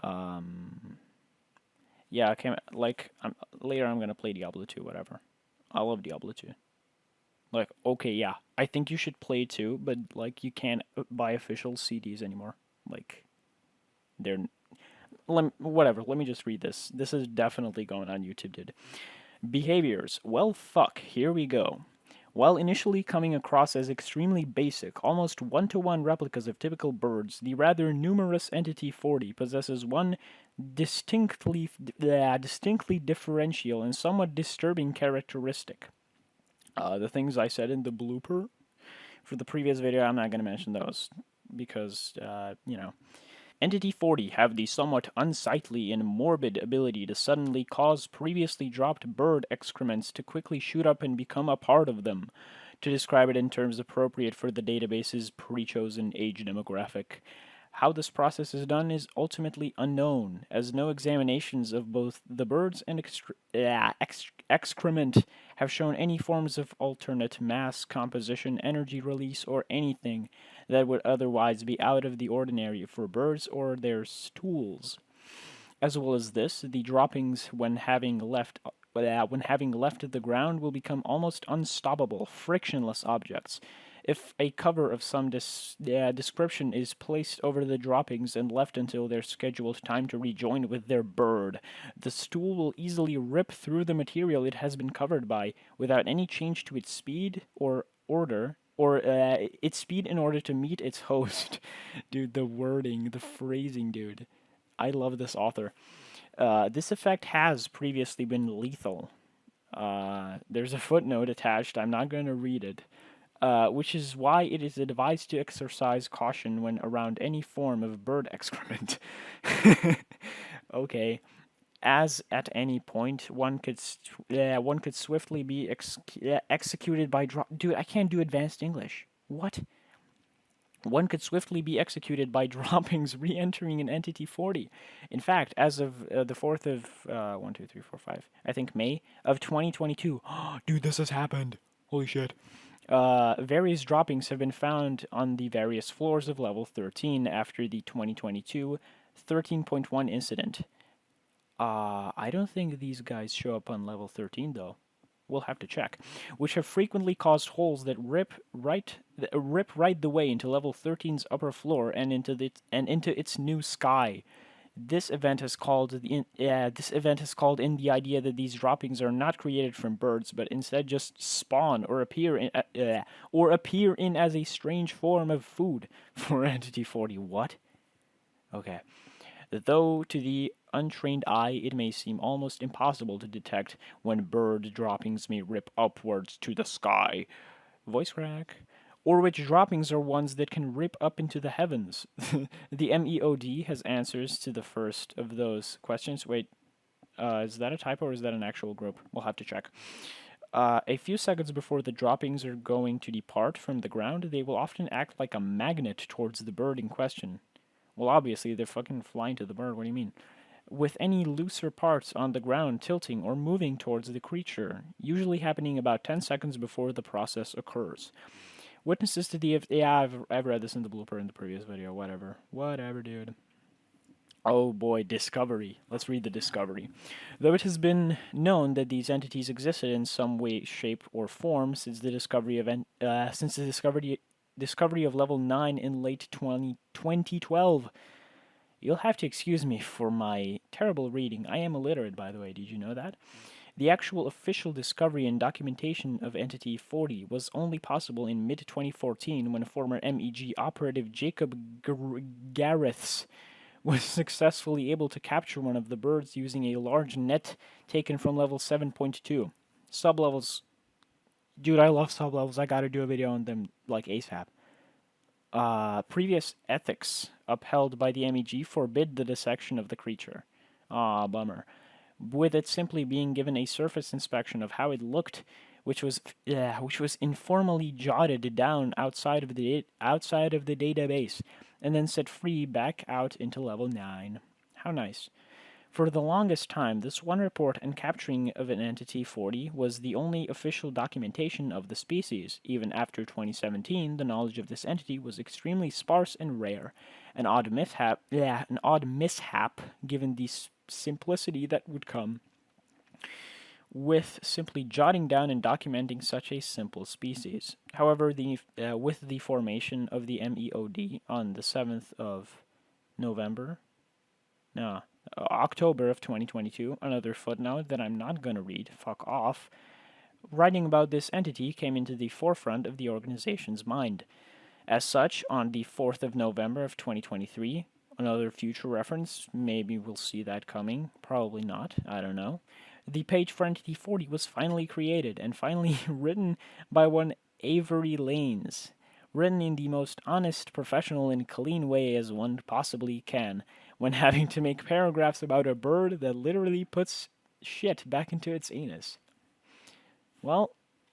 Um, yeah, okay, like later I'm gonna play Diablo 2, whatever. I love Diablo 2. Like, okay, yeah, I think you should play too, but like you can't buy official CDs anymore. Like, they're whatever. Let me just read this. This is definitely going on YouTube, dude. Behaviors. Well, fuck. Here we go. While initially coming across as extremely basic, almost one-to-one replicas of typical birds, the rather numerous Entity 40 possesses one distinctly differential and somewhat disturbing characteristic. The things I said in the blooper for the previous video, I'm not going to mention those because, Entity 40 have the somewhat unsightly and morbid ability to suddenly cause previously dropped bird excrements to quickly shoot up and become a part of them, to describe it in terms appropriate for the database's pre-chosen age demographic. How this process is done is ultimately unknown, as no examinations of both the birds and excrement have shown any forms of alternate mass composition, energy release, or anything that would otherwise be out of the ordinary for birds or their stools. As well as this, the droppings, when having left the ground, will become almost unstoppable, frictionless objects. If a cover of some description is placed over the droppings and left until their scheduled time to rejoin with their bird, the stool will easily rip through the material it has been covered by without any change to its speed or order or its speed in order to meet its host. Dude, the wording, the phrasing, dude. I love this author. This effect has previously been lethal. There's a footnote attached. I'm not going to read it. Which is why it is advised to exercise caution when around any form of bird excrement. Okay, as at any point one could swiftly be executed by Dude, I can't do advanced English. What? One could swiftly be executed by droppings re-entering an entity 40. In fact, as of the 4th of 1, 2, 3, 4, 5, I think May of 2022. Dude, this has happened. Holy shit. Various droppings have been found on the various floors of level 13 after the 2022 13.1 incident. I don't think these guys show up on level 13 though. We'll have to check. Which have frequently caused holes that rip right the way into level 13's upper floor and into its new sky. This event has called in the idea that these droppings are not created from birds, but instead just spawn or appear in as a strange form of food for Entity 40. What? Okay. Though to the untrained eye it may seem almost impossible to detect when bird droppings may rip upwards to the sky. Voice crack. Or which droppings are ones that can rip up into the heavens. The MEOD has answers to the first of those questions. Wait, is that a typo or is that an actual group? We'll have to check. A few seconds before the droppings are going to depart from the ground, they will often act like a magnet towards the bird in question. Well, obviously, they're fucking flying to the bird. What do you mean? With any looser parts on the ground tilting or moving towards the creature, usually happening about 10 seconds before the process occurs. Witnesses to the... Yeah, I've read this in the blooper in the previous video. Whatever. Whatever, dude. Oh boy, discovery. Let's read the discovery. Though it has been known that these entities existed in some way, shape, or form since the discovery of level 9 in late 2012. You'll have to excuse me for my terrible reading. I am illiterate, by the way. Did you know that? The actual official discovery and documentation of Entity 40 was only possible in mid 2014 when former MEG operative Jacob Gareths was successfully able to capture one of the birds using a large net taken from level 7.2. Sublevels. Dude, I love sublevels. I gotta do a video on them like ASAP. Previous ethics upheld by the MEG forbid the dissection of the creature. Bummer. With it simply being given a surface inspection of how it looked, which was informally jotted down outside of the database, and then set free back out into level 9. How nice. For the longest time, this one report and capturing of an Entity 40 was the only official documentation of the species. Even after 2017, the knowledge of this entity was extremely sparse and rare, An odd mishap, yeah, an odd mishap given the simplicity that would come with simply jotting down and documenting such a simple species. However, with the formation of the MEOD on the 7th of November, no, October of 2022, another footnote that I'm not going to read, fuck off, writing about this entity came into the forefront of the organization's mind. As such, on the 4th of November of 2023, another future reference, maybe we'll see that coming, probably not, I don't know. The page for Entity 40 was finally created and finally written by one Avery Lanes. Written in the most honest, professional, and clean way as one possibly can, when having to make paragraphs about a bird that literally puts shit back into its anus. Well,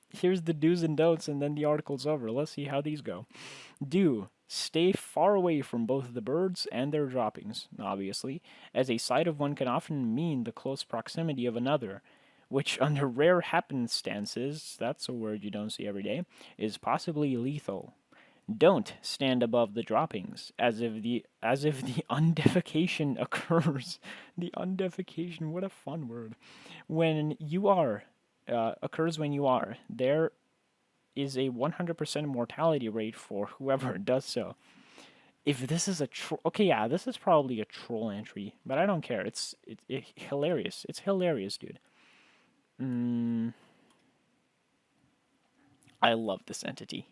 here's the do's and don'ts, and then the article's over. Let's see how these go. Do stay far away from both the birds and their droppings, obviously, as a sight of one can often mean the close proximity of another, which, under rare happenstances, that's a word you don't see every day, is possibly lethal. Don't stand above the droppings, as if the undefecation occurs. The undefecation, what a fun word. When you are occurs when you are. There is a 100% mortality rate for whoever does so. If this is a troll, okay, yeah, this is probably a troll entry, but I don't care. It's hilarious. It's hilarious, dude. Mm, I love this entity.